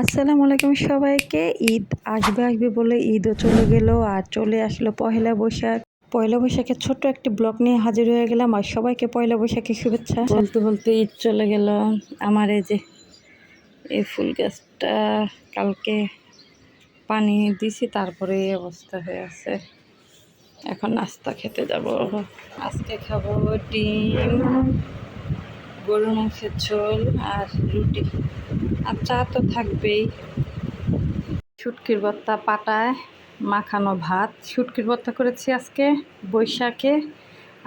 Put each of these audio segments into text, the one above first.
আসসালামু আলাইকুম সবাইকে। ঈদ আসবে আসবে বলে ঈদও চলে গেল আর চলে আসলো পহেলা বৈশাখ। পয়লা বৈশাখের ছোট্ট একটি ব্লগ নিয়ে হাজির হয়ে গেলাম আর সবাইকে পয়লা বৈশাখের শুভেচ্ছা। বলতে বলতে ঈদ চলে গেল। আমার এই যে এই ফুল গাছটা কালকে পানি দিছি, তারপরে এই অবস্থা হয়ে আছে। এখন নাস্তা খেতে যাব। আজকে খাবো ডিম, গরুর মাংসের ঝোল আর রুটি, আর চা তো থাকবেই। শুটকির ভর্তা, পাটায় মাখানো ভাত। শুটকির ভর্তা করেছি আজকে বৈশাখে,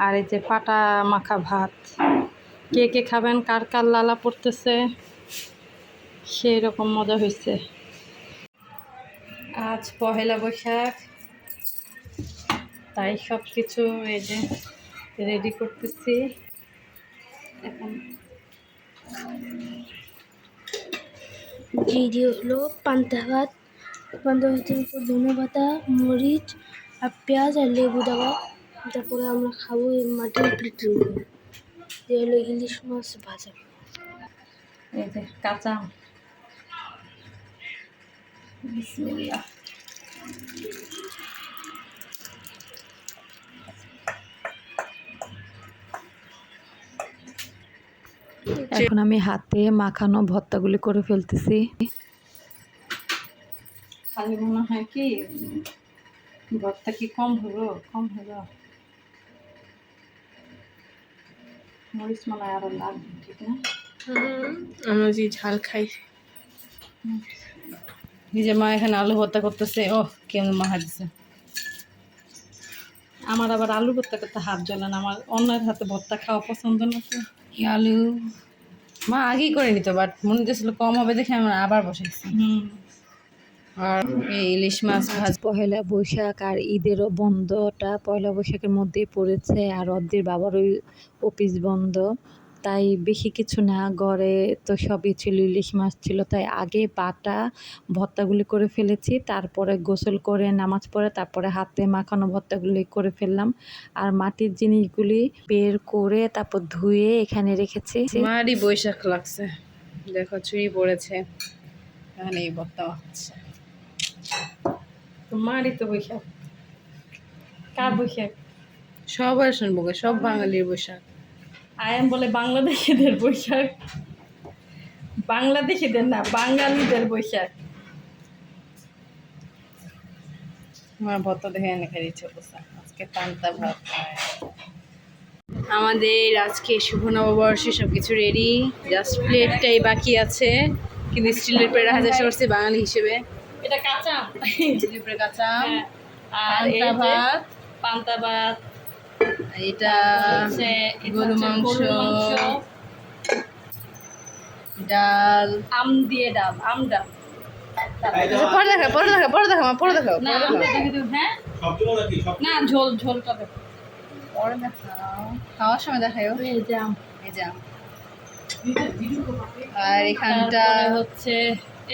আর এই যে পাটা মাখা ভাত। কে কে খাবেন, কার কার লালা পড়তেছে, সেই রকম মজা হয়েছে। আজ পহেলা বৈশাখ, তাই সব কিছু এই যে রেডি করতেছি এখন। এই যে হলো পান্তা ভাত। পান্তা ভাতের উপর ধনে পাতা, মরিচ আর পেঁয়াজ আর লেবু দেওয়া। তারপরে আমরা খাবো এই মাটির পিঠে, যে হলো ইলিশ মাছ ভাজা। এই যে কাঁচা আম। বিসমিল্লাহ। এখন আমি হাতে মাখানো ভর্তাগুলি করে ফেলতেছি। খালি মনে হয় কি ভর্তা কি কম হলো, মরিচ মনে হয় আরো লাগবে, ঠিক না? আমরা যে ঝাল খাই। নিজে মা এখানে আলু ভর্তা করতেছে। ও কেমন মাখা দিছে। আমার আবার আলু ভর্তা করতে হাত জ্বলে না, আমার অন্যের হাতে ভর্তা খাওয়া পছন্দ না। তো আলু মা আগেই করে নিত, বাট মনে হচ্ছিল কম হবে দেখে আমরা আবার বসাইছি। আর এই ইলিশ মাছ ভাজ। পহেলা বৈশাখ আর ঈদেরও বন্ধটা পয়লা বৈশাখের মধ্যেই পড়েছে, আর অদ্রির বাবারও অফিস বন্ধ, তাই বেশি কিছু না, ঘরে তো সবই ছিল, ইলিশ মাছ ছিল, তাই আগে বাটা ভর্তাগুলি করে ফেলেছি, তারপরে গোসল করে নামাজ পড়ে তারপরে হাতে মাখানো ভর্তাগুলি করে ফেললাম। আর মাটির জিনিসগুলি বের করে তারপর ধুয়ে এখানে রেখেছি। মারই বৈশাখ লাগছে, দেখো চুরি পড়েছে, এখানে এই ভর্তা হচ্ছে। তোমারই তো বৈশাখ। কার বৈশাখ? সবার শুনবো, সব বাঙালির বৈশাখ। আয়াম বলে বাংলাদেশিদের বৈশাখ। বাংলাদেশিদের না, বাঙালিদের বৈশাখ। আমার ভর্তা দেখে এনে খাই ইচ্ছে করছে আজকে পান্তা ভাত। আমাদের আজকে শুভ নববর্ষে সবকিছু রেডি, জাস্ট প্লেটটাই বাকি আছে, কিন্তু স্টিলের প্লেট হাজার করছে বাঙালি হিসেবে। এটা কাঁচা আম। স্টিলের প্লেট কাঁচা আম, আর এই পান্তা যে ভাত, পান্তা ভাত, এটা হচ্ছে গরু মাংস, ডাল, আম দিয়ে ডাল, আম ডাল। পরে দেখাও পরে দেখাও। না আমটা দেখে দিও। হ্যাঁ না, ঝোল ঝোলটা দেখো। পরে দেখাও, খাওয়ার সময় দেখাও। এই যে আম, এই যে আম। আর এখানটা তারপরে হচ্ছে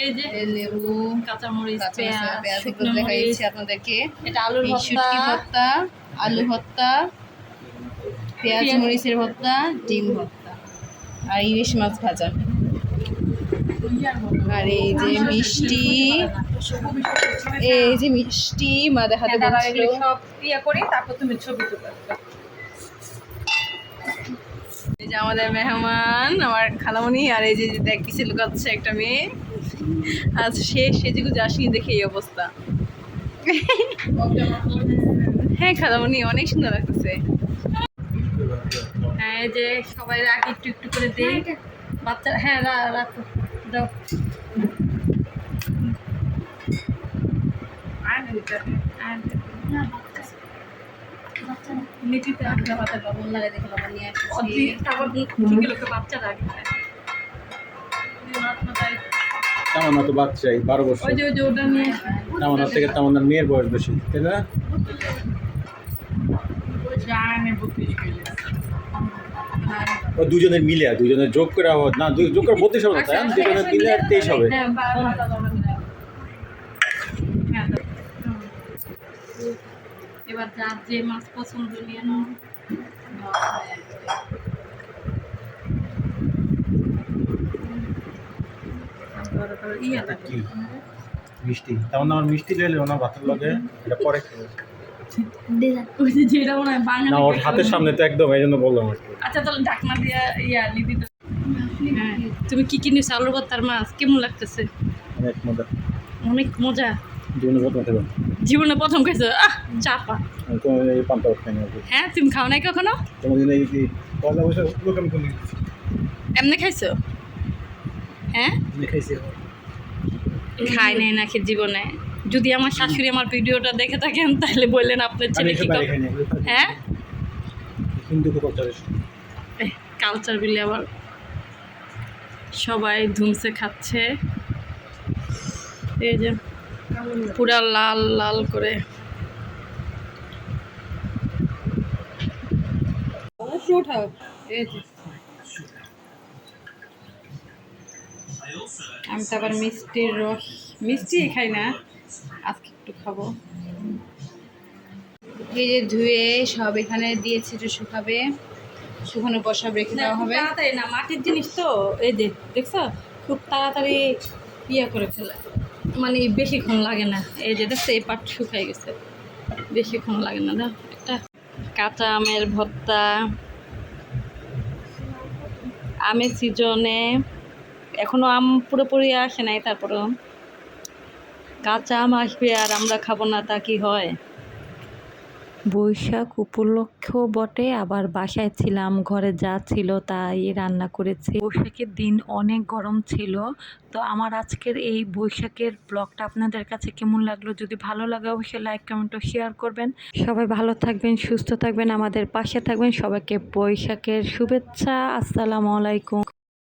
এই যে লেবু, কাঁচামরিচ, পেঁয়াজ পেঁয়াজ, শুকনো দেখাইছি মরিচ, আপনাদেরকে। এটা আলুর এই ভর্তা, শুটকি ভর্তা, আলু ভর্তা, পেঁয়াজ মরিচের ভর্তা, ডিম ভর্তা, আর ইলিশ মাছ ভাজা। আর এই যে মিষ্টি, এই যে মিষ্টি মা দেখাতে বলছিল। সব ইয়া করে তারপর তুমি ছবি তুলবে। এই যে আমাদের মেহমান, আমার খালামণি, আর এই যে দেখতেছি লুকাচ্ছে একটা মেয়ে। আজ সে সেজেগুজে আসেনি দেখে এই অবস্থা। হ্যাঁ খালামণি অনেক সুন্দর লাগতেছে। হ্যাঁ এই যে সবাই রাখ, একটু একটু করে দেই বাচ্চা। হ্যাঁ রাখো, দাও। মিটিতে আটটা পাতা লবণ লাগে দেখে লবণ নিয়ে আসছি। বাচ্চা রাখবে তামান্না তো বাচ্চাই 12 বছর। ওই যে ওটা নিয়ে তামান্নার থেকে তামান্নার মেয়ের বয়স বেশি, তাই না? ও দুজনের মিলে, দুজনের যোগ করে না, যোগ করে 32 হবে না, তাই না? দুজনের মিলে 23 হবে। এবার যার যে মাছ পছন্দ নিয়ে নাও। ইয়া এটা কি মিষ্টি তেমন আমার মিষ্টি লইলে ওনার ভাতের লগে এটা পরে খাবে। ওই যে যেটা মনে হয় বাঙালি না ওর হাতের সামনে তো একদম এই জন্য বললাম আর কি। আচ্ছা তাহলে ঢাকনা দিয়া ইয়া নিবি তো। হ্যাঁ তুমি কি কিনিস আলুর ভর্তার মাছ কেমন লাগতেছে? অনেক মজা, অনেক মজা। জীবনে প্রথম খেলাম। জীবনে প্রথম খাইছো? চাপা। আমি কোনো এই পান্তা ভাত খাই না আর কি। হ্যাঁ তুমি খাও নাই কখনো? কোনোদিন এই কি পয়লা বৈশাখ লোক আমি কোনো এমনি খাইছো? হ্যাঁ খাইছি খাই নাই নাকি জীবনে। যদি আমার শাশুড়ি আমার ভিডিওটা দেখে থাকেন তাহলে বললেন আপনার আমি ছেলে কি এসব বাইরে খাই না হ্যাঁ হিন্দু কালচারের কালচার বিলে আবার সবাই ধুমসে খাচ্ছে এই যে পুরা লাল লাল করে। উঠাও এই যে আমি তো আবার মিষ্টির রস মিষ্টি খাই না আজকে একটু খাবো। এই যে ধুয়ে সব এখানে দিয়েছি একটু শুকাবে, শুকানোর পর সব রেখে দেওয়া হবে। তাড়াতাড়ি না মাটির জিনিস তো এই যে দেখছো খুব তাড়াতাড়ি ইয়ে করে ফেলে, মানে বেশিক্ষণ লাগে না। এই যে দেখছো এই পাট শুকাই গেছে, বেশিক্ষণ লাগে না। দাও একটা কাঁচা আমের ভর্তা, আমের সিজনে এখনো আম পুরোপুরি আসে নাই, তারপরেও কাঁচা আম আসবে আর আমরা খাবো না তা কি হয়? বৈশাখ উপলক্ষেও বটে, আবার বাসায় ছিলাম, ঘরে যা ছিল তাই রান্না করেছি। বৈশাখের দিন অনেক গরম ছিল। তো আমার আজকের এই বৈশাখের ব্লগটা আপনাদের কাছে কেমন লাগলো? যদি ভালো লাগে অবশ্যই লাইক কমেন্ট ও শেয়ার করবেন। সবাই ভালো থাকবেন, সুস্থ থাকবেন, আমাদের পাশে থাকবেন। সবাইকে বৈশাখের শুভেচ্ছা। আসসালামু আলাইকুম।